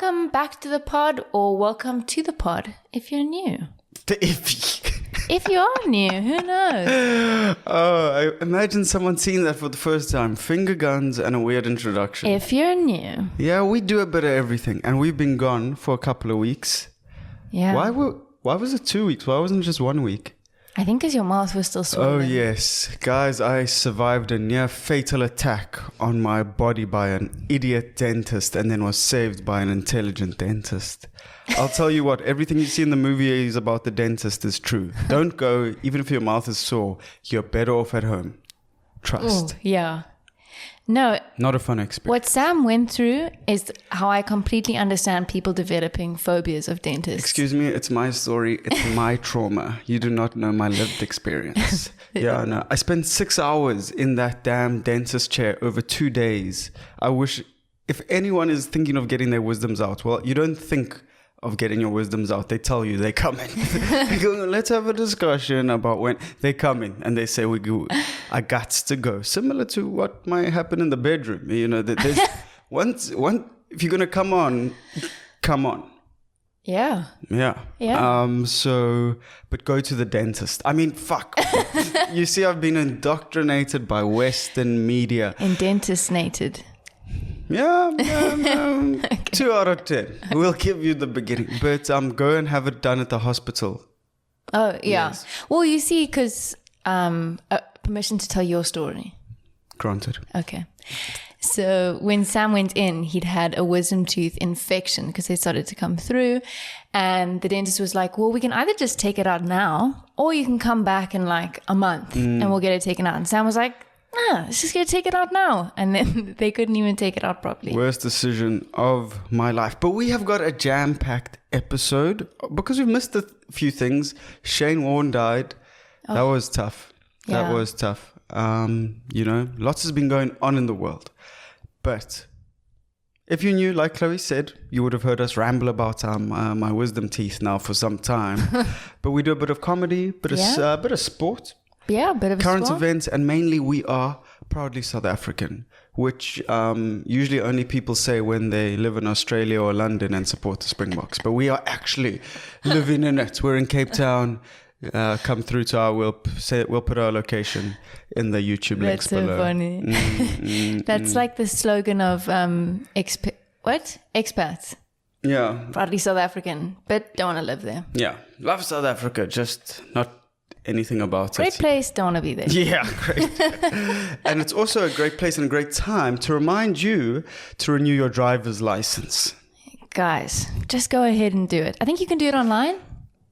welcome back to the pod, or welcome to the pod if you're new. If you are new, who knows? Oh, I imagine someone seeing that for the first time. Finger guns and a weird introduction. If you're new. Yeah, we do a bit of everything. And we've been gone for a couple of weeks. Yeah. Why was it 2 weeks? Why wasn't it just 1 week? I think because your mouth was still swollen. Oh, yes. Guys, I survived a near fatal attack on my body by an idiot dentist and then was saved by an intelligent dentist. I'll tell you what, everything you see in the movies about the dentist is true. Don't go, even if your mouth is sore, you're better off at home. Trust. Ooh, yeah. No. Not a fun experience. What Sam went through is how I completely understand people developing phobias of dentists. Excuse me, it's my story. It's my trauma. You do not know my lived experience. Yeah, no. I spent 6 hours in that damn dentist chair over 2 days. I wish, if anyone is thinking of getting their wisdoms out, well, you don't think of getting your wisdoms out. They tell you, they come in. They go, let's have a discussion about when they come in and they say, I got to go. Similar to what might happen in the bedroom. You know, there's once if you're going to come on, come on. Yeah. Yeah. But go to the dentist. I mean, fuck. You see, I've been indoctrinated by Western media. Indentistnated. Yeah, okay. 2 out of 10. We'll give you the beginning. But go and have it done at the hospital. Oh, yeah. Yes. Well, you see, because permission to tell your story. Granted. Okay. So when Sam went in, he'd had a wisdom tooth infection because they started to come through. And the dentist was like, well, we can either just take it out now or you can come back in like a month and we'll get it taken out. And Sam was like, let's just get to take it out now. And then they couldn't even take it out properly. Worst decision of my life. But we have got a jam-packed episode because we've missed a few things. Shane Warne died. Oh. That was tough. Yeah. That was tough. Lots has been going on in the world. But if you knew, like Chloe said, you would have heard us ramble about my wisdom teeth now for some time. But we do a bit of comedy, bit of sport. Yeah, a bit of current sport. events, and mainly we are proudly South African, which usually only people say when they live in Australia or London and support the Springboks. But we are actually living in it. We're in Cape Town. Come through to our, we'll put our location in the YouTube links below. That's so funny. That's like the slogan of expats. Yeah. Proudly South African, but don't want to live there. Yeah. Love South Africa, just not anything about Great place, don't want to be there. Yeah, great. And it's also a great place and a great time to remind you to renew your driver's license. Guys, just go ahead and do it. I think you can do it online.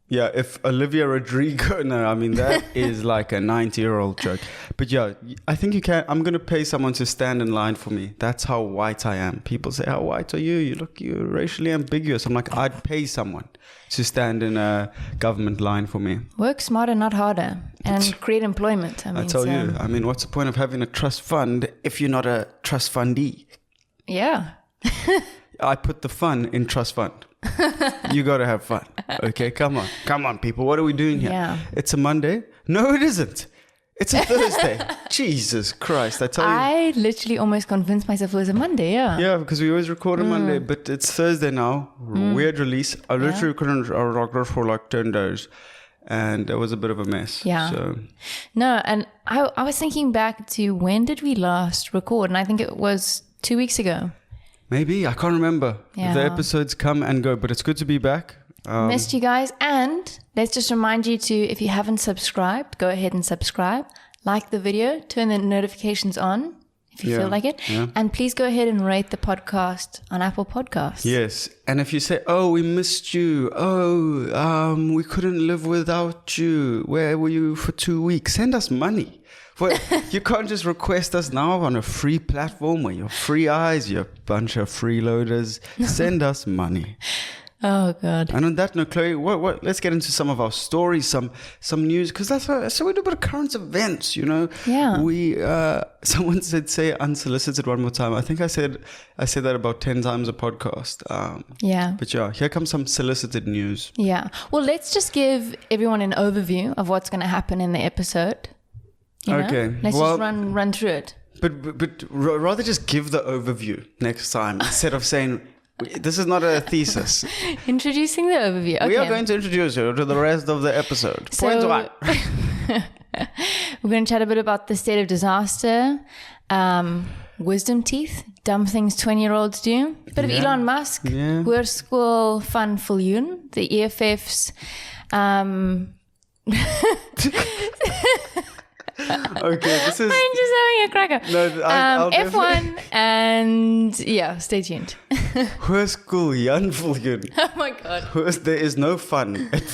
Yeah, if Olivia Rodrigo, no, I mean, that is like a 90-year-old joke. But yeah, I think you can. I'm going to pay someone to stand in line for me. That's how white I am. People say, how white are you? You're racially ambiguous. I'm like, I'd pay someone to stand in a government line for me. Work smarter, not harder. And create employment. I tell you, what's the point of having a trust fund if you're not a trust fundee? Yeah. I put the fun in trust fund. You got to have fun. Okay, come on, people. What are we doing here? Yeah. It's a Monday. No, it isn't. It's a Thursday. Jesus Christ, I tell you. I literally almost convinced myself it was a Monday, yeah. Yeah, because we always record on Monday, but it's Thursday now. Weird release. I literally couldn't record for like 10 days. And it was a bit of a mess. Yeah. So. No, and I was thinking back to when did we last record? And I think it was 2 weeks ago. Maybe. I can't remember. Yeah. The episodes come and go, but it's good to be back. Missed you guys. And let's just remind you to, if you haven't subscribed, go ahead and subscribe. Like the video. Turn the notifications on if you feel like it. Yeah. And please go ahead and rate the podcast on Apple Podcasts. Yes. And if you say, oh, we missed you. Oh, we couldn't live without you. Where were you for 2 weeks? Send us money. Well, you can't just request us now on a free platform where you're free eyes, you're a bunch of freeloaders. Send us money. Oh, God. And on that note, Chloe, what? Let's get into some of our stories, some news, because so we do a bit of current events, you know. Yeah. We someone said say unsolicited one more time. I think I said that about 10 times a podcast. Yeah. But yeah, here comes some solicited news. Yeah. Well, let's just give everyone an overview of what's going to happen in the episode. Okay. Let's just run through it. But rather just give the overview next time instead of saying This is not a thesis. Introducing the overview. Okay. We are going to introduce you to the rest of the episode. Point one. We're going to chat a bit about the state of disaster, wisdom teeth, dumb things 20-year-olds do, a bit of Elon Musk, Hoërskool van Viljoen, the EFFs. Okay, this is... I'm just having a cracker. No, I'll F1 and stay tuned. Hoërskool Jan Viljoen. Oh my God. There is no fun at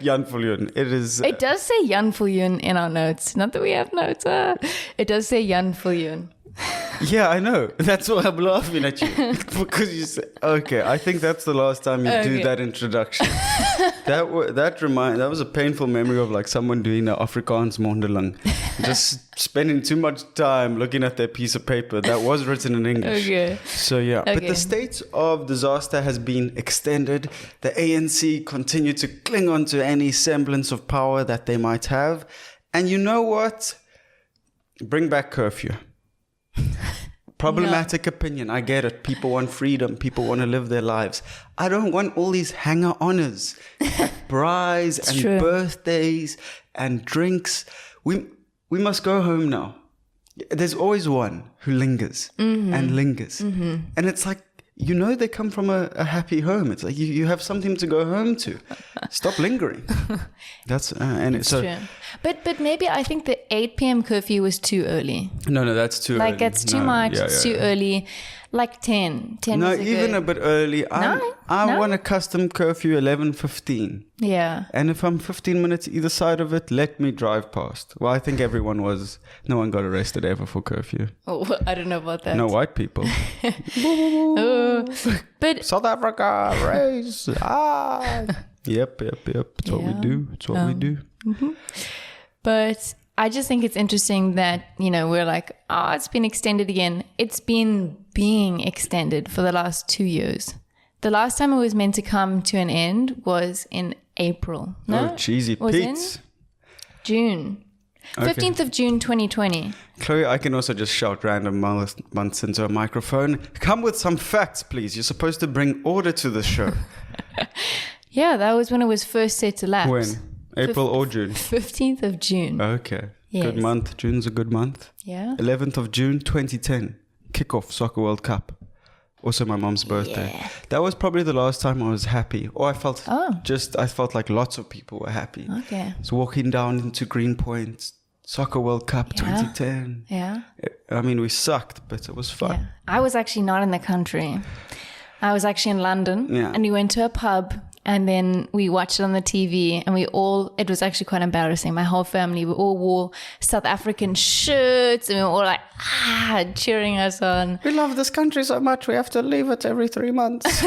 Jan Viljoen. It is... It does say Jan Viljoen in our notes. Not that we have notes. It does say Jan Viljoen. Yeah, I know. That's why I'm laughing at you. Because you say, okay, I think that's the last time you do that introduction. that was a painful memory of like someone doing the Afrikaans mondeling. Just spending too much time looking at their piece of paper that was written in English. Okay. So yeah, but the state of disaster has been extended. The ANC continue to cling on to any semblance of power that they might have. And you know what? Bring back curfew. Problematic opinion. I get it. People want freedom. People want to live their lives. I don't want all these hanger-oners at braais and birthdays and drinks. We must go home now. There's always one who lingers and lingers. And it's like, you know, they come from a happy home. It's like you have something to go home to. Stop lingering. That's true. But maybe I think the 8 p.m. curfew was too early. No, that's too early. Like it's too much. It's too early. Like 10. 10 no, is even a bit early. I No? want a custom curfew 11:15. Yeah. And if I'm 15 minutes either side of it, let me drive past. Well, I think no one got arrested ever for curfew. Oh, I don't know about that. No white people. But South Africa, race. Yep. It's what we do. It's what we do. Mm-hmm. But I just think it's interesting that, you know, we're like, it's been extended again. It's been being extended for the last 2 years. The last time it was meant to come to an end was in April. No? Oh, cheesy Pete's. June. 15th of June, 2020. Chloe, I can also just shout random months into a microphone. Come with some facts, please. You're supposed to bring order to the show. Yeah, that was when it was first set to lapse. When? April or June? 15th of June. Okay. Yes. Good month. June's a good month. Yeah. 11th of June, 2010. Kickoff Soccer World Cup. Also my mom's birthday. Yeah. That was probably the last time I was happy. Or I felt like lots of people were happy. Okay. I was walking down into Greenpoint. Soccer World Cup 2010. Yeah. I mean, we sucked, but it was fun. Yeah. I was actually not in the country. I was actually in London. Yeah. And we went to a pub. And then we watched it on the TV and it was actually quite embarrassing. My whole family, we all wore South African shirts and we were all like, cheering us on. We love this country so much, we have to leave it every 3 months.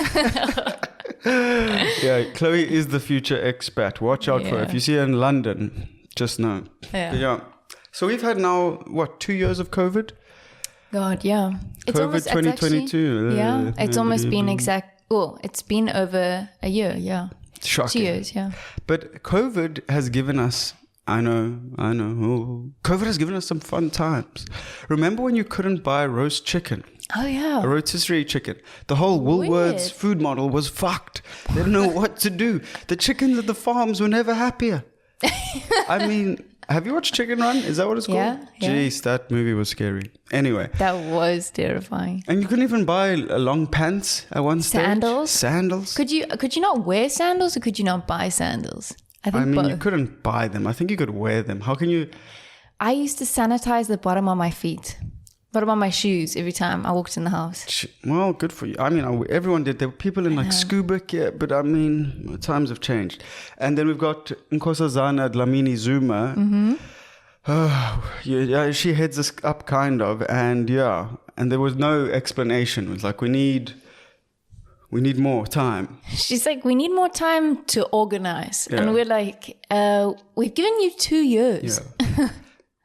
Yeah, Chloe is the future expat. Watch out for her. If you see her in London, just know. Yeah. So we've had now, 2 years of COVID? God, yeah. It's COVID 2022. It's almost been it's been over a year, yeah. Shocking. 2 years, yeah. But COVID has given us, I know. COVID has given us some fun times. Remember when you couldn't buy roast chicken? Oh, yeah. A rotisserie chicken. The whole Woolworths food model was fucked. They didn't know what to do. The chickens at the farms were never happier. I mean, have you watched Chicken Run? Is that what it's called? Yeah. Jeez, that movie was scary. Anyway. That was terrifying. And you couldn't even buy long pants at one stage. Sandals. Could you not wear sandals or could you not buy sandals? I think both. You couldn't buy them. I think you could wear them. How can you? I used to sanitize the bottom of my feet. Bottom of my shoes every time I walked in the house. Well, good for you. I mean, everyone did. There were people in like scuba gear, but I mean, times have changed. And then we've got Nkosazana Dlamini Zuma. Mm-hmm. She heads us up kind of. And there was no explanation. It was like, we need more time. She's like, we need more time to organize. Yeah. And we're like, we've given you 2 years. Yeah.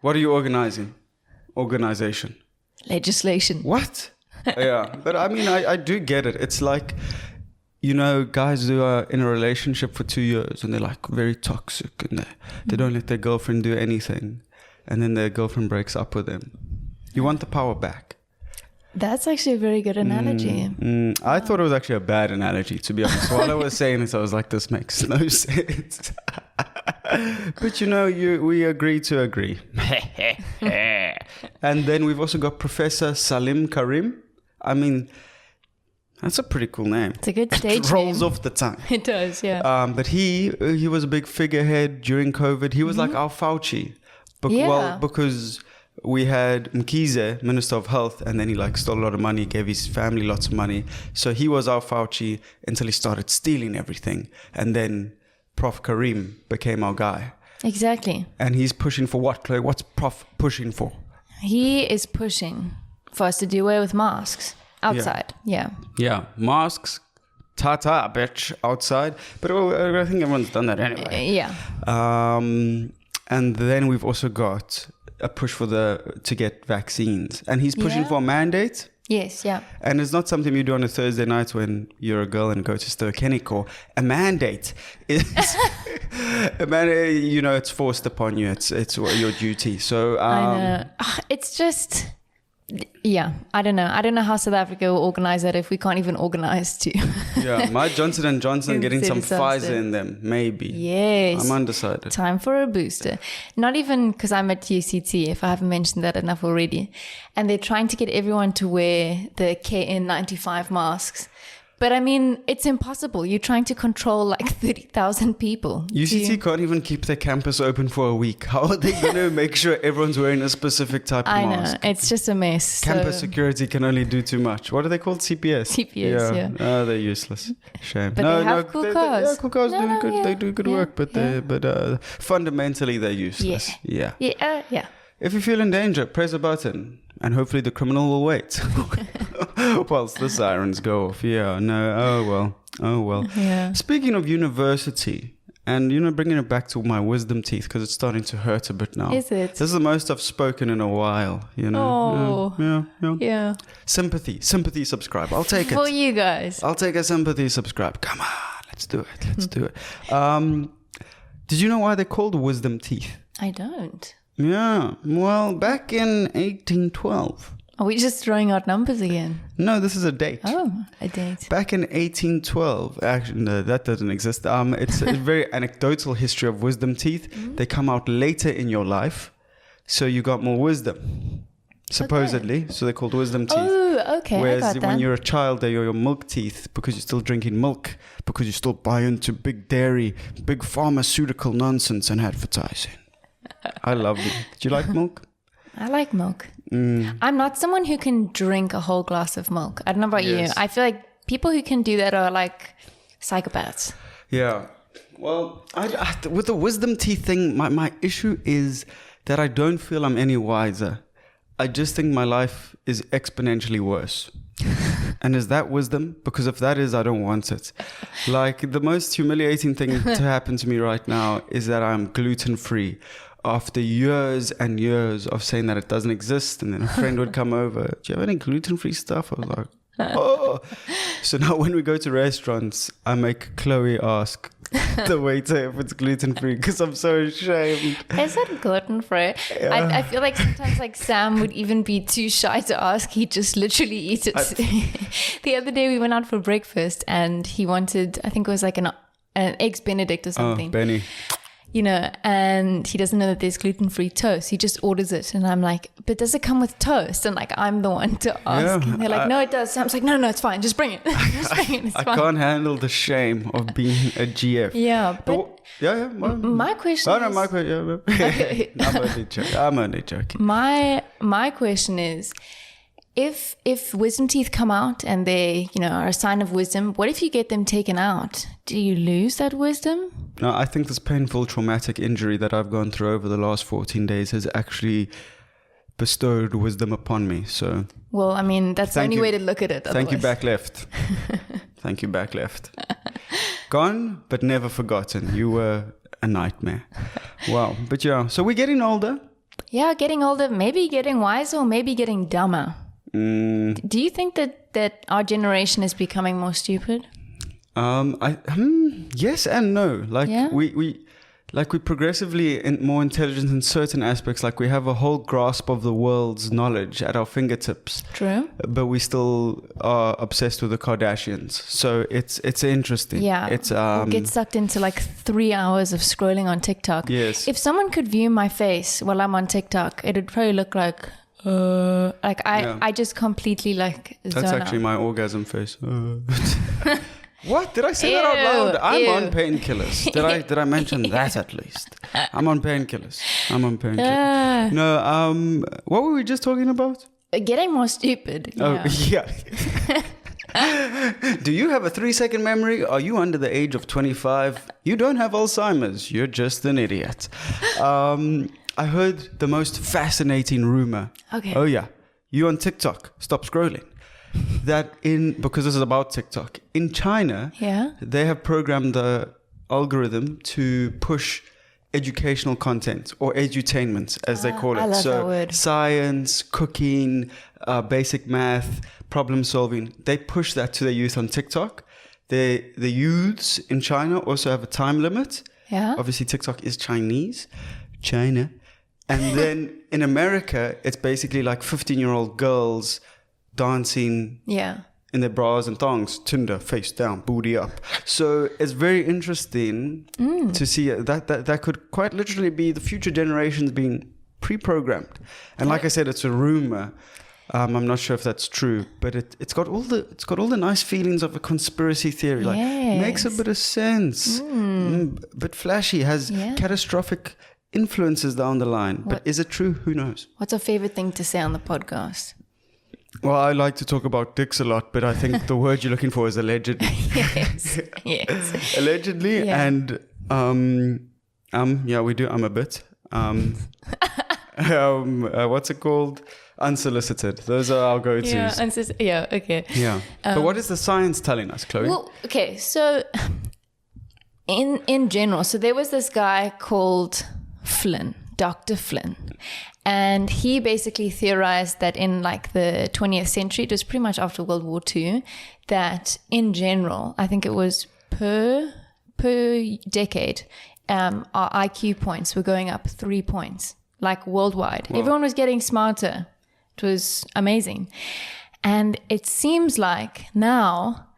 What are you organizing? Organization. Legislation. What? Yeah. But I mean, I do get it. It's like, guys who are in a relationship for 2 years and they're like very toxic and they don't let their girlfriend do anything. And then their girlfriend breaks up with them. You want the power back. That's actually a very good analogy. I thought it was actually a bad analogy, to be honest. While I was saying this, I was like, this makes no sense. But we agree to agree. And then we've also got Professor Salim Karim. I mean, that's a pretty cool name. It's a good stage It rolls name. off the tongue. It does, yeah. But he was a big figurehead during COVID. He was like our Fauci. Well, because we had Mkhize, Minister of Health, and then he stole a lot of money, gave his family lots of money. So he was our Fauci until he started stealing everything. And then Prof. Karim became our guy. Exactly. And he's pushing for what, Chloe? What's Prof pushing for? He is pushing for us to do away with masks outside. Yeah. Yeah. Masks, ta-ta, bitch, outside. But I think everyone's done that anyway. Yeah. And then we've also got a push to get vaccines. And he's pushing for a mandate. Yes, yeah. And it's not something you do on a Thursday night when you're a girl and go to Stoke-Kennicor. A mandate is a mandate, it's forced upon you. It's your duty. So I know. It's just, yeah, I don't know how South Africa will organize that if we can't even organize to. Yeah, my Johnson & Johnson getting some Pfizer in them, maybe. Yes. I'm undecided. Time for a booster. Not even because I'm at UCT, if I haven't mentioned that enough already. And they're trying to get everyone to wear the KN95 masks. But I mean, it's impossible. You're trying to control 30,000 people. UCT can't even keep their campus open for a week. How are they going to make sure everyone's wearing a specific type of mask? I know. It's just a mess. Campus security can only do too much. What are they called? CPS? CPS, yeah. Oh, they're useless. Shame. But they have cool cars. Yeah, cool cars do good. Yeah. They do good work, but fundamentally they're useless. Yeah. If you feel in danger, press a button. And hopefully the criminal will wait whilst the sirens go off. Yeah, no, oh well. Yeah. Speaking of university, and bringing it back to my wisdom teeth because it's starting to hurt a bit now. Is it? This is the most I've spoken in a while, Oh. Yeah. Sympathy, subscribe. I'll take it. For you guys. I'll take a sympathy subscribe. Come on, let's do it. Did you know why they're called wisdom teeth? I don't. Yeah, well, back in 1812. Are we just throwing out numbers again? No, this is a date. Oh, a date. Back in 1812, actually, no, that doesn't exist. It's a very anecdotal history of wisdom teeth. Mm-hmm. They come out later in your life, so you got more wisdom, supposedly. Okay. So they're called wisdom teeth. Oh, okay. Whereas I got that. when you're a child, they're your milk teeth because you're still drinking milk, because you still buy into big dairy, big pharmaceutical nonsense and advertising. I love it. Did you like milk? I like milk. I'm not someone who can drink a whole glass of milk. I don't know about you. I feel like people who can do that are like psychopaths. Yeah. Well, with the wisdom teeth thing, my issue is that I don't feel I'm any wiser. I just think my life is exponentially worse. And is that wisdom? Because if that is, I don't want it. Like, the most humiliating thing to happen to me right now is that I'm gluten-free. After years and years of saying that it doesn't exist, and then a friend would come over, do you have any gluten-free stuff? I was like, oh. So now when we go to restaurants, I make Chloe ask the waiter if it's gluten-free because I'm so ashamed. Is it gluten-free? Yeah. I feel like sometimes Sam would even be too shy to ask. He'd just literally eat it. The other day we went out for breakfast and he wanted, I think it was like an Eggs Benedict or something. Oh, Benny. And he doesn't know that there's gluten-free toast. He just orders it. And I'm like, but does it come with toast? And I'm the one to ask. And they're like, no, it does. Sam's like, no, it's fine. Just bring it. Just bring it. It's fine. I can't handle the shame of being a GF. Yeah. But my question is... Oh, no, my question... Okay. I'm only joking. My question is... If wisdom teeth come out and they, are a sign of wisdom, what if you get them taken out? Do you lose that wisdom? No, I think this painful traumatic injury that I've gone through over the last 14 days has actually bestowed wisdom upon me. So, well, I mean, that's the only way to look at it. Thank you, back left. Thank you, back left. Gone, but never forgotten. You were a nightmare. Wow. But yeah, so we're getting older. Yeah, getting older, maybe getting wiser or maybe getting dumber. Do you think that our generation is becoming more stupid? Yes and no. like we're progressively more intelligent in certain aspects. Like we have a whole grasp of the world's knowledge at our fingertips. True. But we still are obsessed with the Kardashians. So it's interesting. Yeah. It's we'll get sucked into like 3 hours of scrolling on TikTok. Yes. If someone could view my face while I'm on TikTok, it'd probably look like I just completely like That's zone actually out. my orgasm face. What? Did I say that out loud? I'm Ew. on painkillers. Did I mention that at least? I'm on painkillers. No, what were we just talking about? Getting more stupid. Oh, yeah. Do you have a 3-second memory? Are you under the age of 25? You don't have Alzheimer's. You're just an idiot. I heard the most fascinating rumor. Okay. Oh, yeah. You on TikTok. Stop scrolling. Because this is about TikTok. In China, they have programmed the algorithm to push educational content or edutainment, as they call it. I love that word. Science, cooking, basic math, problem solving. They push that to their youth on TikTok. The youths in China also have a time limit. Yeah. Obviously, TikTok is China. And then in America, it's basically like 15-year-old girls dancing in their bras and thongs, Tinder, face down, booty up. So it's very interesting to see that could quite literally be the future generations being pre-programmed. And like I said, it's a rumor. I'm not sure if that's true, but it's got all the nice feelings of a conspiracy theory. Like makes a bit of sense, but flashy, has catastrophic influences down the line. But is it true? Who knows? What's your favorite thing to say on the podcast? Well, I like to talk about dicks a lot, but I think the word you're looking for is allegedly. Yes. Allegedly, and we do. I'm a bit. What's it called? Unsolicited. Those are our go-tos. Okay. Yeah. But what is the science telling us, Chloe? Well, okay. So, in general, so there was this guy called Flynn, Dr. Flynn. And he basically theorized that in like the 20th century, it was pretty much after World War II, that in general, I think it was per decade, our IQ points were going up 3 points, like worldwide. Wow. Everyone was getting smarter. It was amazing. And it seems like now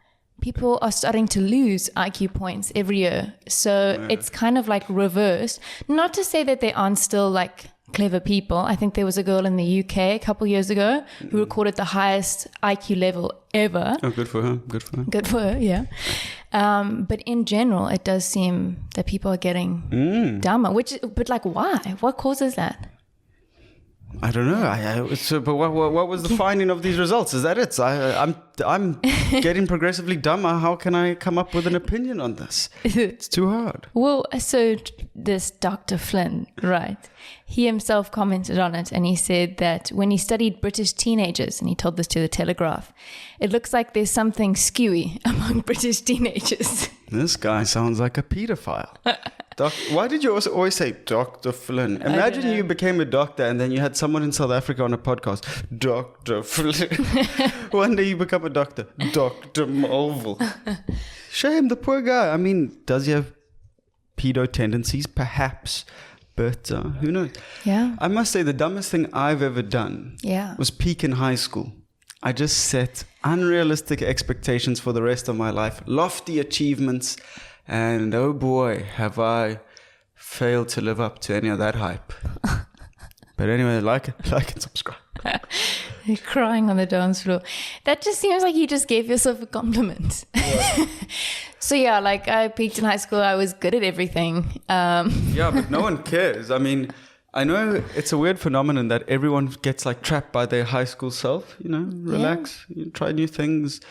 people are starting to lose IQ points every year. So it's kind of like reversed. Not to say that they aren't still like clever people. I think there was a girl in the UK a couple years ago who recorded the highest IQ level ever. Oh, good for her. Good for her, yeah. But in general, it does seem that people are getting dumber. But like, why? What causes that? I don't know. But what was the finding of these results? Is that it? I'm getting progressively dumber. How can I come up with an opinion on this? It's too hard. Well, so this Dr. Flynn, right? He himself commented on it, and he said that when he studied British teenagers, and he told this to the Telegraph, it looks like there's something skewy among British teenagers. This guy sounds like a pedophile. Why did you also always say Dr. Flynn? Imagine you became a doctor and then you had someone in South Africa on a podcast. Dr. Flynn. One day you become a doctor. Dr. Melville. Shame, the poor guy. I mean, does he have pedo tendencies? Perhaps. But who knows? Yeah. I must say the dumbest thing I've ever done was peak in high school. I just set unrealistic expectations for the rest of my life. Lofty achievements. And oh boy, have I failed to live up to any of that hype. But anyway, like and subscribe. You're crying on the dance floor. That just seems like you just gave yourself a compliment. Yeah. So yeah, like I peaked in high school. I was good at everything. Yeah, but no one cares. I mean, I know it's a weird phenomenon that everyone gets like trapped by their high school self. You know, relax, try new things.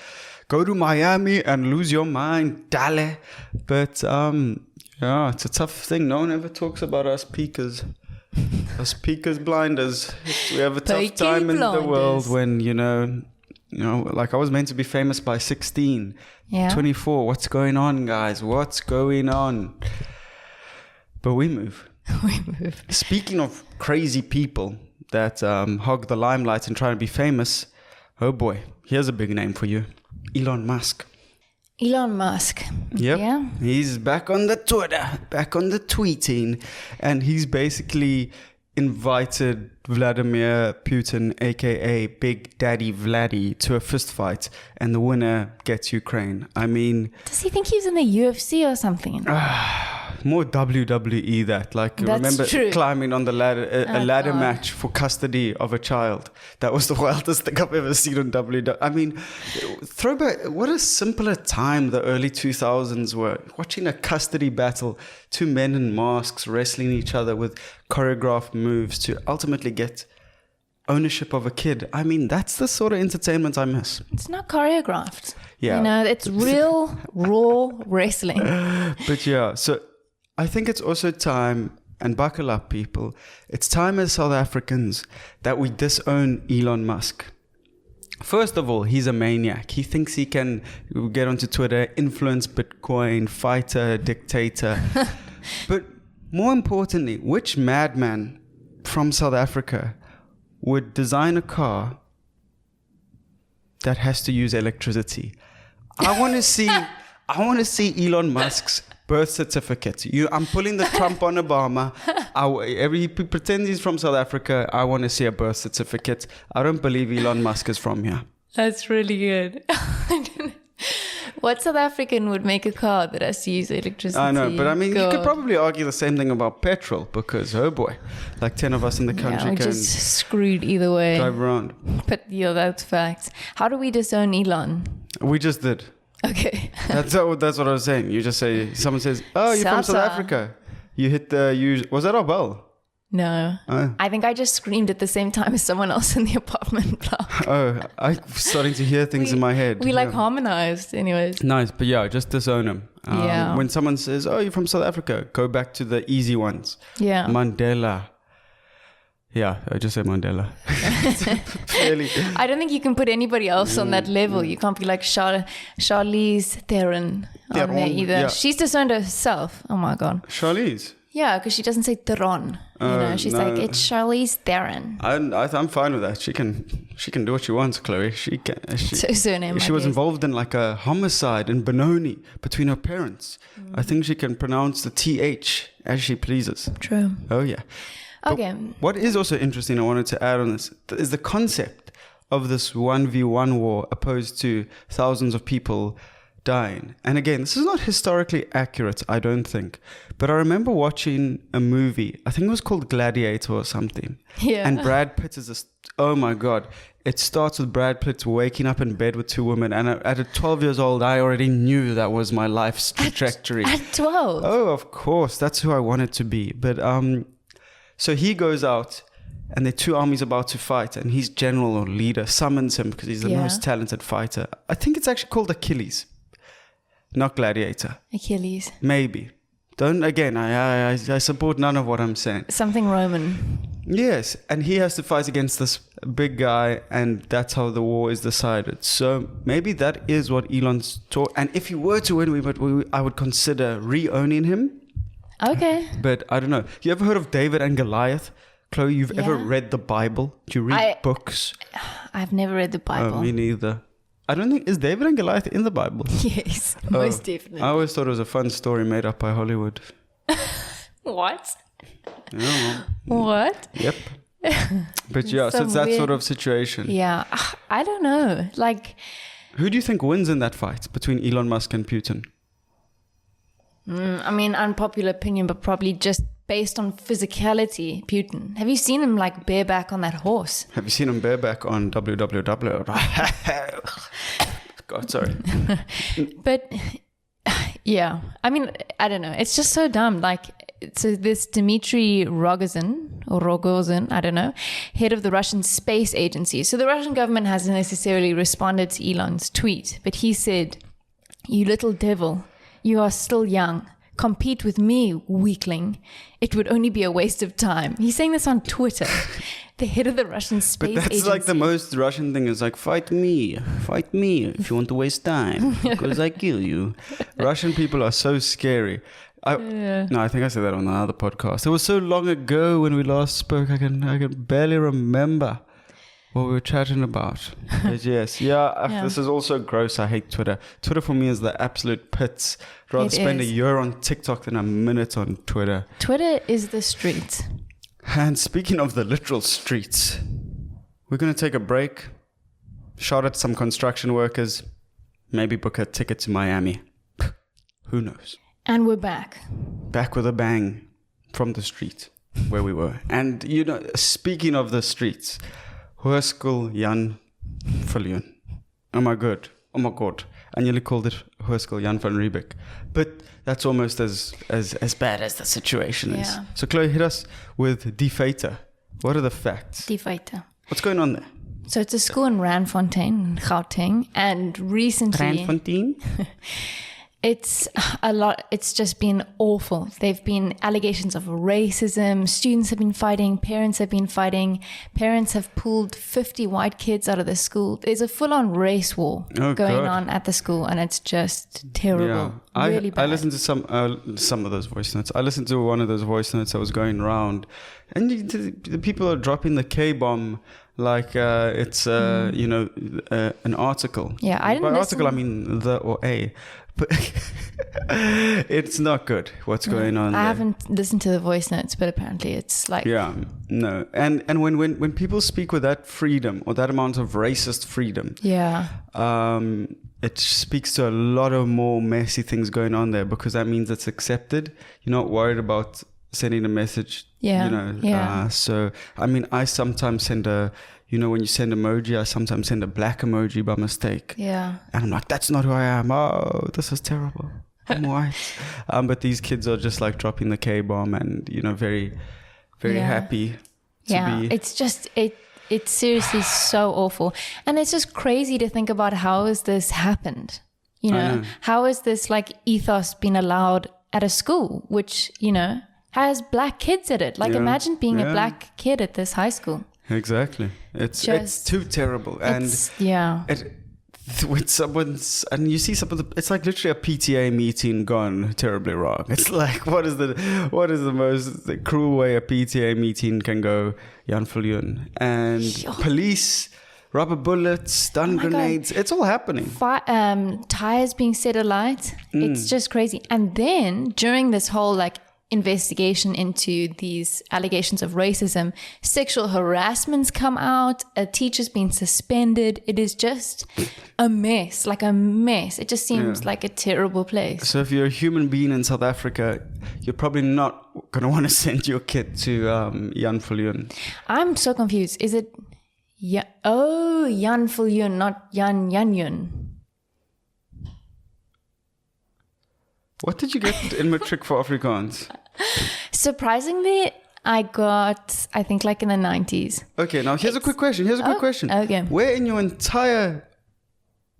Go to Miami and lose your mind, dale. But yeah, it's a tough thing. No one ever talks about us peakers. Us peakers blinders. We have a tough time in the world when, you know, like I was meant to be famous by 16. Yeah. 24. What's going on, guys? What's going on? But we move. We move. Speaking of crazy people that hog the limelight and try to be famous, oh boy, here's a big name for you. Elon Musk. Elon Musk. Yep. Yeah. He's back on the Twitter, back on the tweeting, and he's basically invited Vladimir Putin, aka Big Daddy Vladdy, to a fist fight, and the winner gets Ukraine. I mean, does he think he's in the UFC or something? more WWE that. Like, That's remember true. climbing on the ladder, a ladder God. match for custody of a child. That was the wildest thing I've ever seen on WWE. I mean, throwback, what a simpler time the early 2000s were. Watching a custody battle, two men in masks wrestling each other with choreographed moves to ultimately get ownership of a kid. I mean, that's the sort of entertainment I miss. It's not choreographed. Yeah. You know, it's real, raw wrestling. But yeah, so I think it's also time, and buckle up, people, it's time as South Africans that we disown Elon Musk. First of all, he's a maniac. He thinks he can get onto Twitter, influence Bitcoin, fighter, dictator. But more importantly, which madman from South Africa would design a car that has to use electricity? I want to see Elon Musk's birth certificate. I'm pulling the Trump on Obama. He pretends he's from South Africa. I want to see a birth certificate. I don't believe Elon Musk is from here. That's really good. What South African would make a car that has to use electricity? I know, but I mean, you could God. probably argue the same thing about petrol because, oh boy, like 10 of us in the country Yeah, we're can just screwed either way. drive around. But yeah, that's facts. How do we disown Elon? We just did. Okay. That's what I was saying. You just say, someone says, oh, you're from South Salsa. Africa. You hit the, was that our bell? No. Oh. I think I just screamed at the same time as someone else in the apartment block. Oh, I'm starting to hear things in my head. We like harmonized anyways. Nice, but yeah, just disown him. Yeah. When someone says, oh, you're from South Africa, go back to the easy ones. Yeah. Mandela. Yeah, I just say Mandela. Really. I don't think you can put anybody else on that level. You can't be like Charlize Theron on there either. yeah. She's disowned herself. Oh my God. Charlize. Yeah, because she doesn't say Theron. She's no. like, it's Charlize Theron. I'm fine with that. She can do what she wants, Chloe. She So surname. She was involved in like a homicide in Benoni between her parents. I think she can pronounce the TH as she pleases. True. Oh yeah. Okay. But what is also interesting, I wanted to add on this, is the concept of this 1v1 war opposed to thousands of people dying. And again, this is not historically accurate, I don't think. But I remember watching a movie, I think it was called Gladiator or something. Yeah. And Brad Pitt is this, oh my God. It starts with Brad Pitt waking up in bed with two women. And at 12 years old, I already knew that was my life's trajectory. At 12? Oh, of course. That's who I wanted to be. But so he goes out and there are two armies about to fight. And his general or leader summons him because he's the most talented fighter. I think it's actually called Achilles. Not Gladiator. Achilles. Maybe. Don't, again, I support none of what I'm saying. Something Roman. Yes, and he has to fight against this big guy, and that's how the war is decided. So maybe that is what Elon's taught. And if he were to win, I would consider re-owning him. Okay. But I don't know. You ever heard of David and Goliath? Chloe, you've ever read the Bible? Do you read books? I've never read the Bible. Oh, me neither. I don't think, is David and Goliath in the Bible? Yes, most definitely. I always thought it was a fun story made up by Hollywood. What? Yeah. What? Yep. But yeah, so it's that sort of situation. Yeah, I don't know. Like, who do you think wins in that fight between Elon Musk and Putin? I mean, unpopular opinion, but probably just based on physicality, Putin. Have you seen him like bareback on that horse? Have you seen him bareback on www? God, sorry. But yeah, I mean, I don't know. It's just so dumb. Like, so this Dmitry Rogozin, I don't know, head of the Russian space agency. So the Russian government hasn't necessarily responded to Elon's tweet, but he said, "You little devil, you are still young. Compete with me, weakling. It would only be a waste of time." He's saying this on Twitter. The head of the Russian space agency. But that's like the most Russian thing is like, fight me if you want to waste time, because I kill you. Russian people are so scary. No, I think I said that on another podcast. It was so long ago when we last spoke. I can barely remember what we were chatting about. But yes, this is also gross. I hate Twitter. Twitter for me is the absolute pits. I'd rather spend a year on TikTok than a minute on Twitter. Twitter is the street. And speaking of the literal streets, we're going to take a break, shout at some construction workers, maybe book a ticket to Miami. Who knows? And we're back. Back with a bang from the street where we were. And, you know, speaking of the streets, Hoërskool Viljoen. Oh my God. I nearly called it Hoërskool Jan van Riebeeck. But that's almost as bad as the situation is. Yeah. So Chloe, hit us with Die Feite. What are the facts? Die Feite. What's going on there? So it's a school in Randfontein, Gauteng, and recently... Randfontein? It's a lot. It's just been awful. There've been allegations of racism. Students have been fighting. Parents have been fighting. Parents have pulled 50 white kids out of the school. There's a full-on race war going on at the school, and it's just terrible. Yeah. Really bad. I listened to some of those voice notes. I listened to one of those voice notes that was going around, and the people are dropping the K-bomb like it's an article. Yeah, I didn't. By article, I mean the or a. But it's not good what's going on there. I haven't listened to the voice notes, but apparently it's like... Yeah, no. And when people speak with that freedom or that amount of racist freedom, it speaks to a lot of more messy things going on there, because that means it's accepted. You're not worried about sending a message, so, I mean, I sometimes send when you send emoji, I sometimes send a black emoji by mistake. Yeah. And I'm like, that's not who I am. Oh, this is terrible. I'm white. But these kids are just like dropping the K-bomb and, very, very happy to be. It's just, it's seriously so awful. And it's just crazy to think about how has this happened? How has this like ethos been allowed at a school, which, has black kids at it? Like imagine being a black kid at this high school. Exactly. It's too terrible. And with someone's, and you see it's like literally a PTA meeting gone terribly wrong. It's like, what is the most cruel way a PTA meeting can go? Jan Viljoen. And police, rubber bullets, stun grenades. God. It's all happening. Tires being set alight. It's just crazy. And then during this whole investigation into these allegations of racism, sexual harassment's come out, a teacher's been suspended. It is just a mess. It just seems like a terrible place. So if you're a human being in South Africa, you're probably not going to want to send your kid to Jan Viljoen. I'm so confused. Is it Jan Viljoen, not Jan Janjun? What did you get in matric for Afrikaans? Surprisingly, I got, I think, in the 90s. Okay, now here's a quick question. Okay. Where in your entire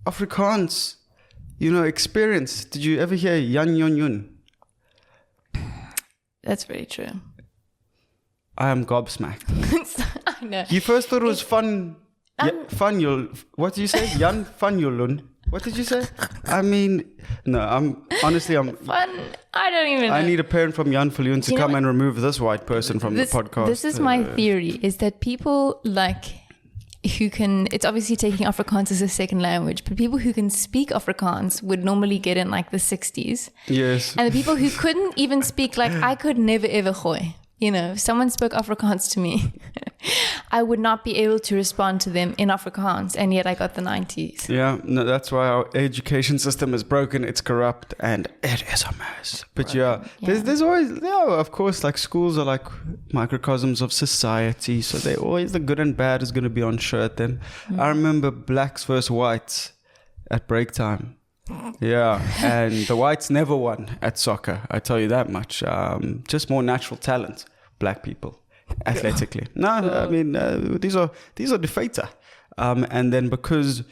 Afrikaans, experience did you ever hear Jan Yon Yun? That's very true. I am gobsmacked. I know. You first thought it was fun. What did you say? Jan van Julun. What did you say? I mean, no, I'm fun. I don't even know. I need a parent from Jan Viljoen to come and remove this white person from the podcast. This is my theory, is that people who can, it's obviously taking Afrikaans as a second language, but people who can speak Afrikaans would normally get in the 60s. Yes. And the people who couldn't even speak, I could never ever gooi. If someone spoke Afrikaans to me, I would not be able to respond to them in Afrikaans, and yet I got the 90s. Yeah, no, that's why our education system is broken, it's corrupt, and it is a mess. But there's always, of course, schools are microcosms of society, so they always, the good and bad is going to be on show at them. I remember blacks versus whites at break time. Yeah, and the whites never won at soccer, I tell you that much. Just more natural talent, black people, athletically. No, I mean, these are Die Feite. And then because,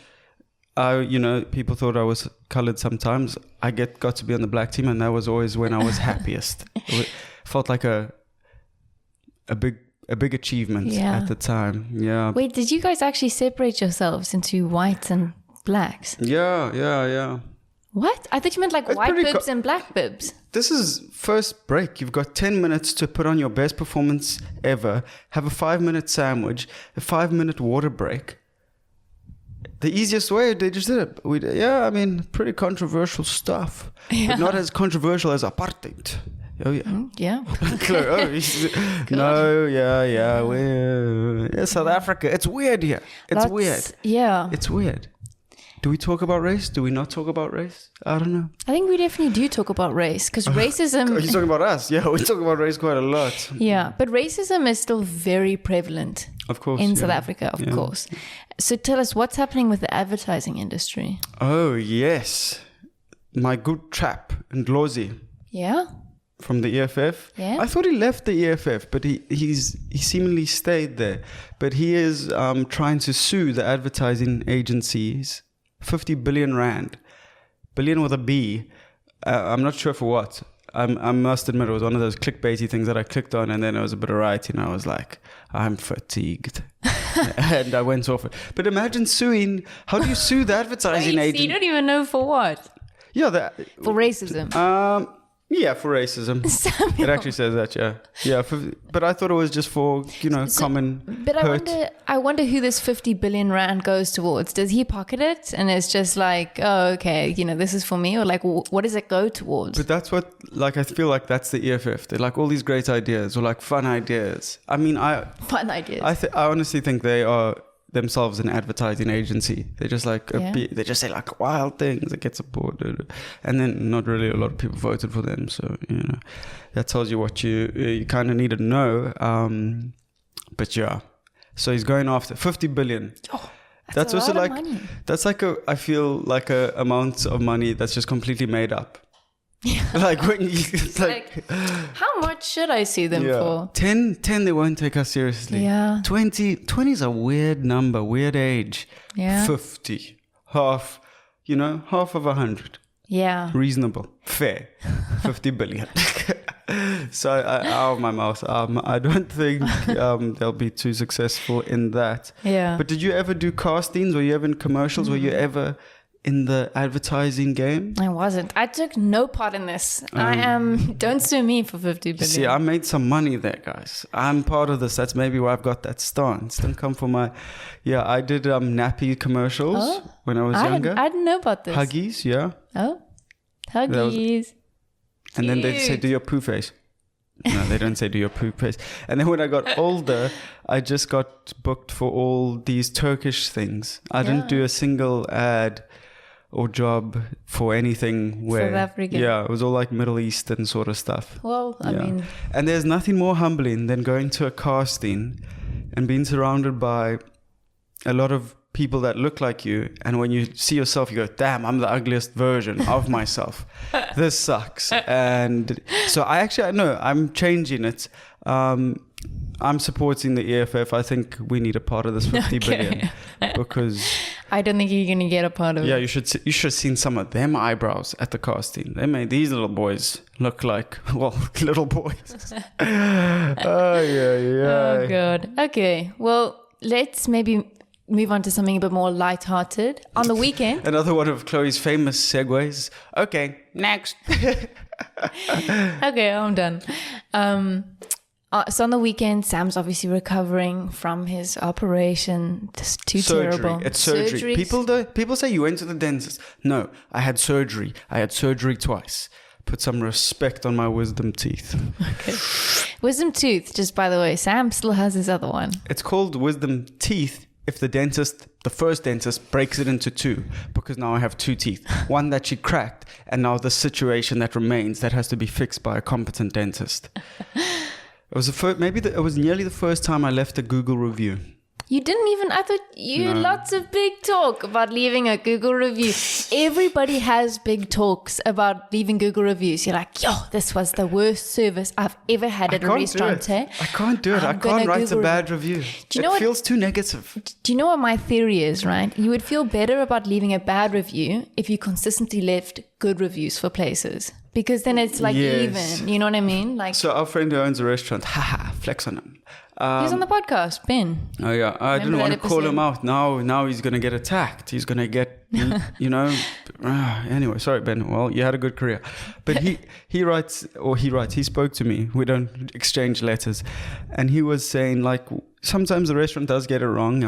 people thought I was colored sometimes, I got to be on the black team, and that was always when I was happiest. It felt like a big achievement at the time. Yeah. Wait, did you guys actually separate yourselves into whites and blacks? Yeah. What? I thought you meant like It's white pretty bibs and black bibs. This is first break. You've got 10 minutes to put on your best performance ever. Have a 5-minute sandwich, a 5-minute water break. The easiest way, they just did it. Pretty controversial stuff. Yeah. But not as controversial as apartheid. Oh, yeah. Yeah. South Africa. It's weird here. It's weird. Yeah. It's weird. Do we talk about race? Do we not talk about race? I don't know. I think we definitely do talk about race because racism... Are you talking about us? Yeah, we talk about race quite a lot. Yeah, but racism is still very prevalent. Of course. In South Africa, of course. So tell us, what's happening with the advertising industry? Oh, yes. My good chap, Ndlozi. Yeah? From the EFF. Yeah. I thought he left the EFF, but he seemingly stayed there. But he is trying to sue the advertising agencies 50 billion rand. Billion with a B. I'm not sure for what. I must admit it was one of those clickbaity things that I clicked on, and then there was a bit of writing. I was like, I'm fatigued. And I went off it. But imagine suing. How do you sue the advertising agent? You don't even know for what? Yeah. For racism. Yeah, for racism. Samuel. It actually says that, yeah. Yeah, but I thought it was just for, common But hurt. I wonder who this 50 billion rand goes towards. Does he pocket it? And it's just like, oh, okay, this is for me? Or like, what does it go towards? But that's what, I feel like that's the EFF. They're like all these great ideas or like fun ideas. Fun ideas. I honestly think they are themselves an advertising agency. They're just like they just say like wild things that get supported, and then not really a lot of people voted for them. So that tells you what you kind of need to know. But yeah, so he's going after 50 billion. Oh, that's a also lot of like money. that's like I feel like a amount of money that's just completely made up. Yeah. Like when it's like how much should I sue them for? 10 they won't take us seriously. Yeah. 20 is a weird number, weird age. Yeah. 50, half of 100. Yeah. Reasonable, fair. 50 billion. So out of my mouth. I don't think they'll be too successful in that. Yeah. But did you ever do castings? Were you ever in commercials? Were you ever in the advertising game? I wasn't. I took no part in this. Don't sue me for 50 billion. See, I made some money there, guys. I'm part of this. That's maybe why I've got that stance. Don't come for my... Yeah, I did nappy commercials when I was younger. I didn't know about this. Huggies, yeah. Oh, Huggies. And then they say, do your poo face. No, they don't say do your poo face. And then when I got older, I just got booked for all these Turkish things. I didn't do a single ad or job for anything where... South African. Yeah, it was all like Middle Eastern sort of stuff. Well, I mean... And there's nothing more humbling than going to a casting and being surrounded by a lot of people that look like you, and when you see yourself you go, damn, I'm the ugliest version of myself. This sucks. And so I'm changing it. I'm supporting the EFF. I think we need a part of this 50 billion because I don't think you're going to get a part of it. Yeah, you should have seen some of them eyebrows at the casting. They made these little boys look like, little boys. Oh god. Okay, well, let's maybe move on to something a bit more lighthearted. On the weekend... Another one of Chloe's famous segues. Okay, next. Okay, I'm done. So on the weekend, Sam's obviously recovering from his operation. Just too terrible. It's surgery. People say you went to the dentist. No, I had surgery. I had surgery twice. Put some respect on my wisdom teeth. Okay. Wisdom tooth, just by the way, Sam still has his other one. It's called wisdom teeth if the first dentist breaks it into two, because now I have two teeth. One that she cracked, and now the situation that remains that has to be fixed by a competent dentist. It was nearly the first time I left a Google review. You didn't even... I thought you had lots of big talk about leaving a Google review. Everybody has big talks about leaving Google reviews. You're like, this was the worst service I've ever had at a restaurant. I can't do it. I can't write a bad review. It feels too negative. Do you know what my theory is, right? You would feel better about leaving a bad review if you consistently left good reviews for places. Because then it's like even, you know what I mean? Like, so our friend who owns a restaurant, flex on him. He was on the podcast, Ben. Oh yeah, I didn't want to call him out. Now he's gonna get attacked. He's gonna get, Anyway, sorry, Ben. Well, you had a good career, but he spoke to me. We don't exchange letters, and he was saying like sometimes the restaurant does get it wrong,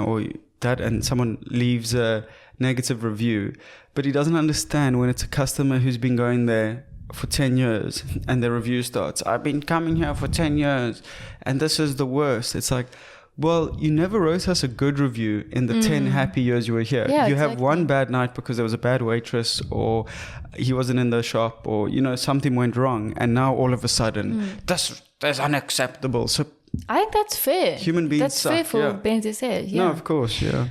and someone leaves a negative review, but he doesn't understand when it's a customer who's been going there for 10 years and the review starts, I've been coming here for 10 years and this is the worst. It's like, well, you never wrote us a good review in the 10 happy years you were here. Yeah, you exactly. have one bad night because there was a bad waitress or he wasn't in the shop or, something went wrong. And now all of a sudden, that's unacceptable. So I think that's fair. Human beings That's suck, fair for Ben to say. Yeah. No, of course, yeah.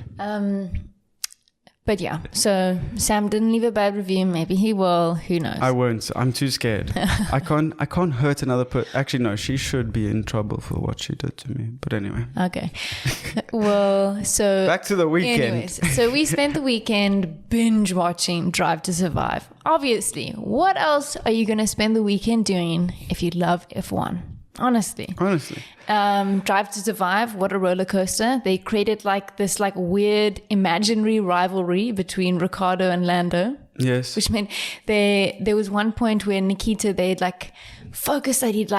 But yeah, so Sam didn't leave a bad review. Maybe he will. Who knows? I won't. I'm too scared. I can't hurt another person. Actually, no, she should be in trouble for what she did to me. But anyway. Okay. Well, so... Back to the weekend. Anyways, so we spent the weekend binge watching Drive to Survive. Obviously, what else are you going to spend the weekend doing if you love F1? Honestly. Drive to Survive, what a roller coaster. They created this weird imaginary rivalry between Ricciardo and Lando. Yes. Which meant there was one point where Nikita, they'd focused that he'd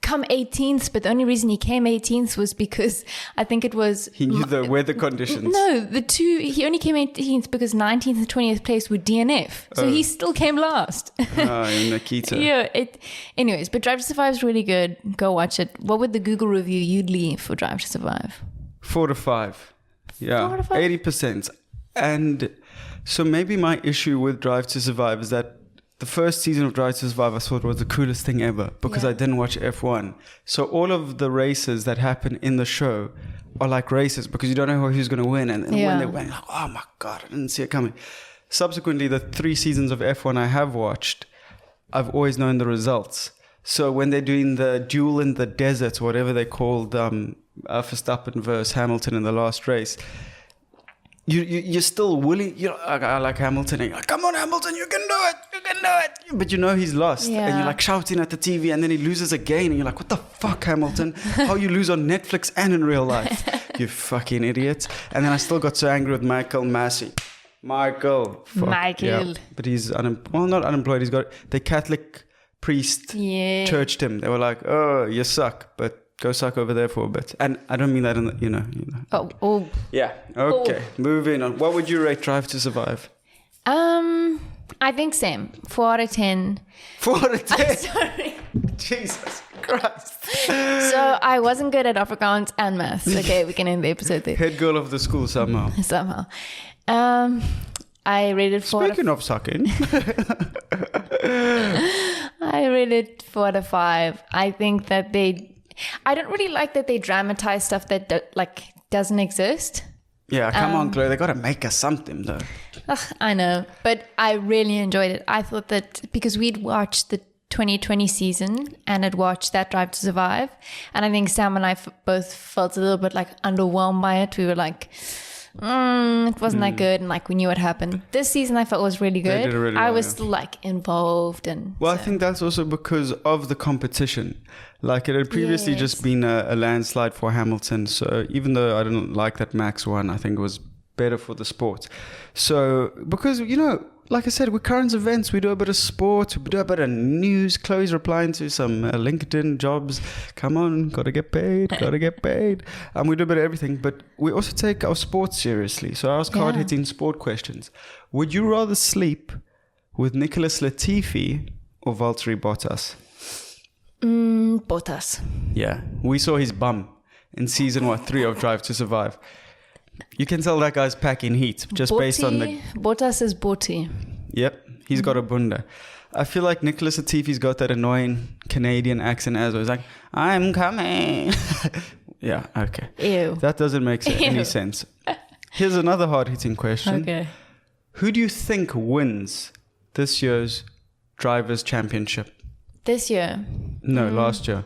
come 18th, but the only reason he came 18th was because I think it was... He knew the weather conditions. No, he only came 18th because 19th and 20th place were DNF. So he still came last. Nikita. Yeah. Anyways, but Drive to Survive is really good. Go watch it. What would the Google review you'd leave for Drive to Survive? 4 to 5. Yeah. 4 to 5? 80%. And so maybe my issue with Drive to Survive is that the first season of Drive to Survive I thought was the coolest thing ever because I didn't watch F1. So all of the races that happen in the show are like races because you don't know who's going to win. And when they win, oh my God, I didn't see it coming. Subsequently, the 3 seasons of F1 I have watched, I've always known the results. So when they're doing the duel in the desert, whatever they called Verstappen versus Hamilton in the last race, you're still willing. I like Hamilton. And you're like, come on, Hamilton, you can do it. But he's lost, and you're shouting at the TV, and then he loses again, and you're like, what the fuck, Hamilton? How you lose on Netflix and in real life? You fucking idiot! And then I still got so angry with Michael Massey. Michael. Yeah. But he's not unemployed. He's got the Catholic priest churched him. They were like, oh, you suck, but go suck over there for a bit. And I don't mean that in the, Oh. Yeah. Okay. Moving on. What would you rate Drive to Survive? I think same. 4 out of 10. 4 out of 10? Sorry. Jesus Christ. So I wasn't good at Afrikaans and maths. Okay, we can end the episode there. Head girl of the school somehow. I rated 4 Speaking of sucking. I rated 4 out of 5. I think that I don't really like that they dramatize stuff that doesn't exist. Yeah, come on, Chloe. They got to make us something, though. I know, but I really enjoyed it. I thought that because we'd watched the 2020 season and had watched that Drive to Survive, and I think Sam and I both felt a little bit underwhelmed by it. We were like, it wasn't that good, and we knew what happened. This season I felt was really good. They did it really I well, was still involved, and I think that's also because of the competition. It had previously just been a landslide for Hamilton. So even though I didn't like that Max won, I think it was better for the sport. So because like I said, with current events, we do a bit of sport, we do a bit of news. Chloe's replying to some LinkedIn jobs. Come on, gotta get paid. And we do a bit of everything, but we also take our sports seriously. So I ask hard-hitting sport questions. Would you rather sleep with Nicholas Latifi or Valtteri Bottas? Bottas. Yeah, we saw his bum in season 3 of Drive to Survive. You can tell that guy's packing heat just based on the... Bottas is Botti. Yep, he's got a bunda. I feel like Nicholas Latifi's got that annoying Canadian accent as well. He's like, I'm coming. Yeah, okay. Ew. That doesn't make any sense. Here's another hard-hitting question. Okay. Who do you think wins this year's Drivers' Championship? This year? No, last year.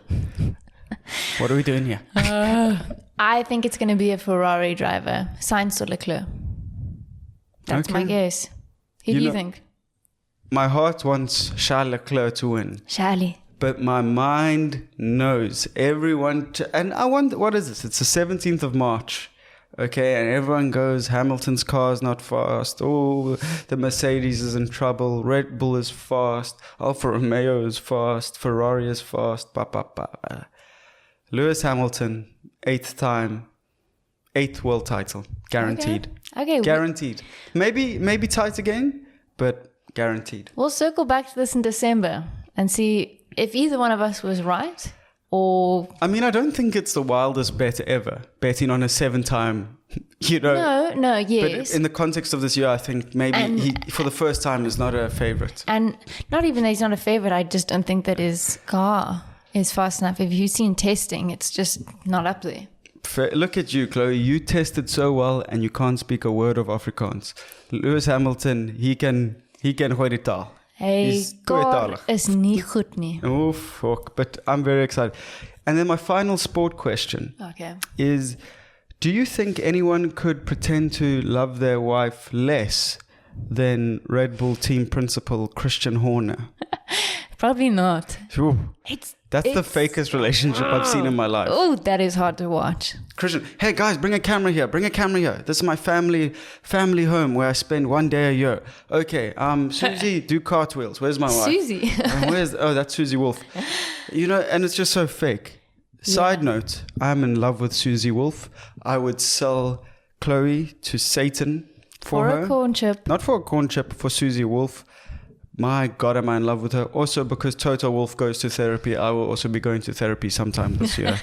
What are we doing here? I think it's going to be a Ferrari driver. Sainz or Leclerc. That's my guess. Who do you think? My heart wants Charles Leclerc to win. Charlie. but my mind knows everyone. And I wonder, what is this? It's the 17th of March. Okay, and everyone goes, Hamilton's car's not fast. Oh, the Mercedes is in trouble. Red Bull is fast. Alfa Romeo is fast. Ferrari is fast. Lewis Hamilton, 8th time, 8th world title, guaranteed. Okay. Guaranteed. Maybe tight again, but guaranteed. We'll circle back to this in December and see if either one of us was right. Or I mean, I don't think it's the wildest bet ever, betting on a 7-time, No, yes. But in the context of this year, I think maybe he, for the first time, is not a favorite. And not even that he's not a favorite, I just don't think that his car is fast enough. If you've seen testing, it's just not up there. Look at you, Chloe. You tested so well and you can't speak a word of Afrikaans. Lewis Hamilton, he can hoor die taal. Hey, God is nie goed nie. Oh, fuck. But I'm very excited. And then my final sport question is, do you think anyone could pretend to love their wife less than Red Bull team principal Christian Horner? Probably not. That's the fakest relationship I've seen in my life. Oh, that is hard to watch. Christian, hey guys, bring a camera here. This is my family home where I spend one day a year. Okay, Susie, do cartwheels. Where's my wife? Susie. That's Susie Wolf. And it's just so fake. Side note, I'm in love with Susie Wolf. I would sell Chloe to Satan for her. A corn chip. Not for a corn chip, for Susie Wolf. My God, am I in love with her. Also, because Toto Wolff goes to therapy, I will also be going to therapy sometime this year.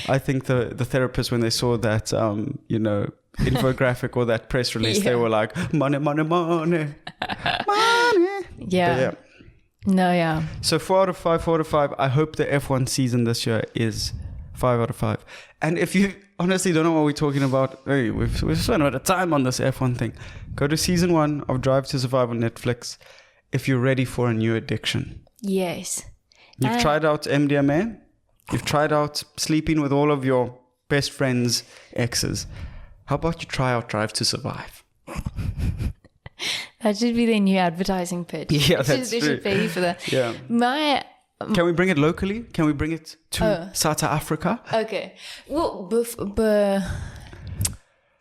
I think the therapist, when they saw that, infographic or that press release, they were like, money, money, money, money. Yeah. No, yeah. So 4 out of 5, 4 out of 5. I hope the F1 season this year is 5 out of 5. And if you honestly don't know what we're talking about, hey, we've spent a lot of time on this F1 thing. Go to season 1 of Drive to Survive on Netflix. If you're ready for a new addiction. Yes. You've tried out MDMA. You've tried out sleeping with all of your best friends' exes. How about you try out Drive to Survive? That should be their new advertising pitch. Yeah, that's true. They should pay you for that. Yeah. Can we bring it locally? Can we bring it to South Africa? Okay. Well,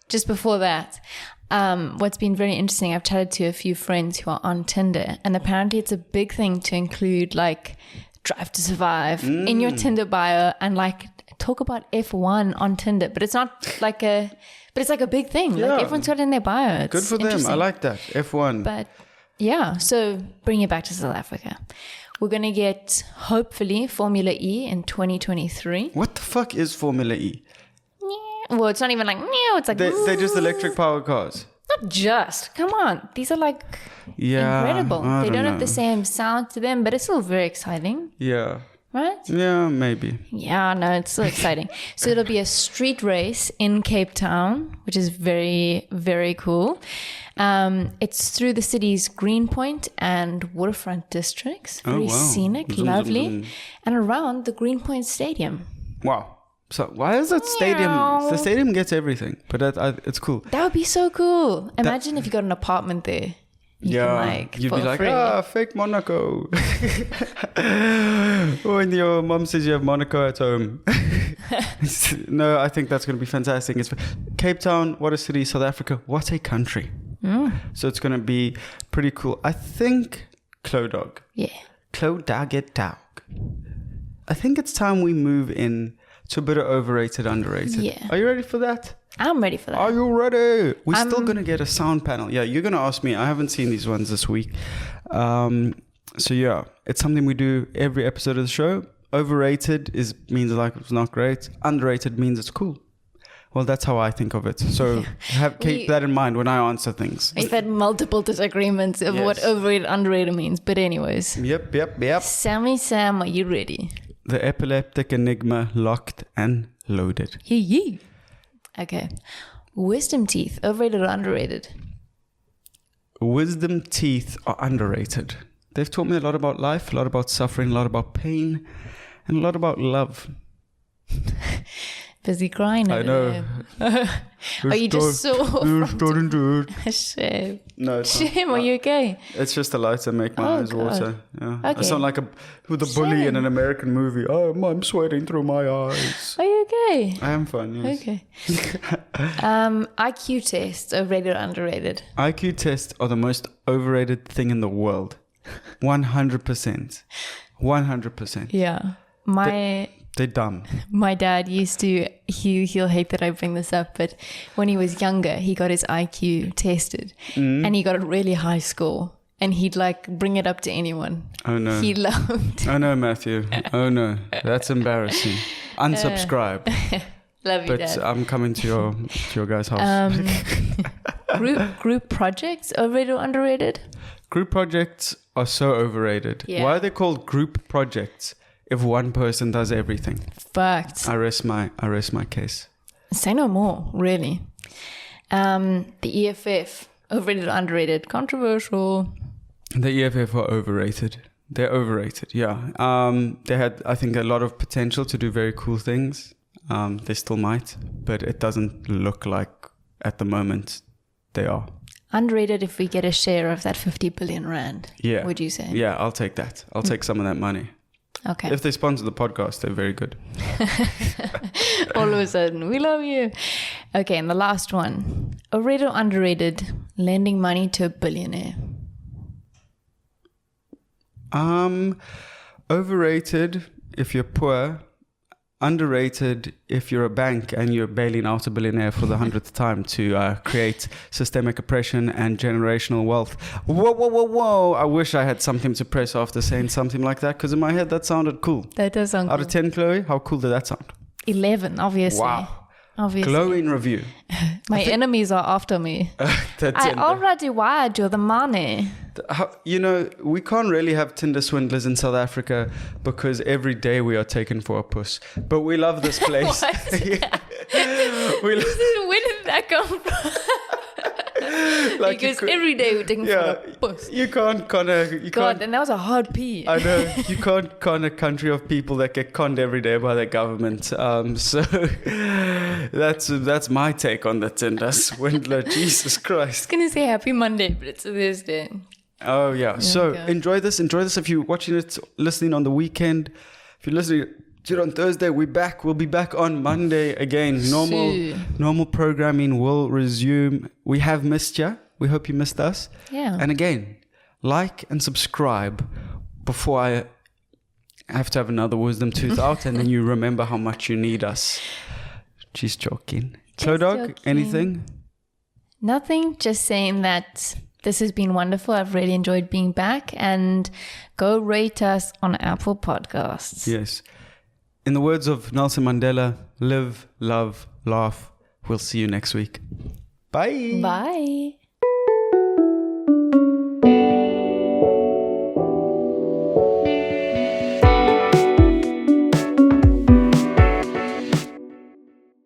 just before that, what's been very interesting, I've chatted to a few friends who are on Tinder, and apparently it's a big thing to include like Drive to Survive in your Tinder bio and like talk about F1 on Tinder, but it's not like it's like a big thing. Yeah. Like everyone's got it in their bio. It's good for them. I like that. F1. But yeah, so bring it back to South Africa. We're going to get, hopefully, Formula E in 2023. What the fuck is Formula E? Well, it's not even like, it's like... They're just electric power cars. Not just. Come on. These are like incredible. They don't have the same sound to them, but it's still very exciting. Yeah. Right? Yeah, maybe. Yeah, no, it's so exciting. So it'll be a street race in Cape Town, which is very, very cool. It's through the city's Greenpoint and waterfront districts. Very scenic, lovely. And around the Greenpoint Stadium. Wow. So why is that stadium? The stadium gets everything, but it's cool. That would be so cool. Imagine if you got an apartment there. You'd be like, fake Monaco. When your mom says you have Monaco at home. No, I think that's going to be fantastic. It's Cape Town, what a city. South Africa, what a country. So it's going to be pretty cool. I think, Chloe Dog. I think it's time we move in to a bit of overrated, underrated. Yeah. Are you ready for that? I'm ready for that. Are you ready? We're still going to get a sound panel. Yeah, you're going to ask me. I haven't seen these ones this week. So yeah, it's something we do every episode of the show. Overrated means like it's not great. Underrated means it's cool. Well, that's how I think of it. So keep that in mind when I answer things. We've had multiple disagreements of what overrated, underrated means. But anyways. Yep. Sam, are you ready? The epileptic enigma locked and loaded. Yee. Okay. Wisdom teeth, overrated or underrated? Wisdom teeth are underrated. They've taught me a lot about life, a lot about suffering, a lot about pain, and a lot about love. busy crying. I know. Are you just sore? You're starting to hurt. Shame. No, it's not. Shame, are you okay? It's just the lights that make my eyes God. water. Yeah. Okay. I sound like a bully in an American movie. Oh, I'm sweating through my eyes. Are you okay? I am fine, yes. Okay. IQ tests, overrated or underrated? IQ tests are the most overrated thing in the world. 100%. 100%. Yeah. They're dumb. My dad used to, he'll hate that I bring this up, but when he was younger, he got his IQ tested and he got a really high score and he'd like bring it up to anyone. Oh no. He loved. Oh no, Matthew. Oh no. That's embarrassing. Unsubscribe. Love you, But Dad. I'm coming to your guys' house. Group projects, overrated or underrated? Group projects are so overrated. Yeah. Why are they called group projects if one person does everything? Facts. I rest my case. Say no more, really. The EFF, overrated or underrated? Controversial. The EFF are overrated. They're overrated, yeah. They had, I think, a lot of potential to do very cool things. They still might, but it doesn't look like at the moment they are. Underrated if we get a share of that 50 billion rand. Yeah. Would you say? Yeah, I'll take that. I'll take some of that money. Okay. If they sponsor the podcast, they're very good. All of a sudden, we love you. Okay, and the last one. Overrated or underrated, lending money to a billionaire? Overrated if you're poor. Underrated if you're a bank and you're bailing out a billionaire for the 100th time to create systemic oppression and generational wealth. Whoa. I wish I had something to press after saying something like that, because in my head that sounded cool. That does sound Out cool. of 10, Chloe, how cool did that sound? 11, obviously. Wow. Obviously. Glowing review. My enemies are after me. That's I it. already wired you the money. We can't really have Tinder swindlers in South Africa because every day we are taken for a puss. But we love this place. Where did that come from? Like because every day we're taking for a puss. You can't con a... God, and that was a hard P. I know. You can't con a country of people that get conned every day by their government. So that's my take on the Tinder swindler. Jesus Christ. I was going to say happy Monday, but it's a Thursday. Oh, yeah. So okay. enjoy this. Enjoy this if you're watching it, listening on the weekend. If you're listening to it on Thursday, we're back. We'll be back on Monday again. Normal programming will resume. We have missed you. We hope you missed us. Yeah. And again, like and subscribe before I have to have another wisdom tooth out, and then you remember how much you need us. She's joking. Chlo dog, anything? Nothing. Just saying that this has been wonderful. I've really enjoyed being back, and go rate us on Apple Podcasts. Yes. In the words of Nelson Mandela, live, love, laugh. We'll see you next week. Bye. Bye.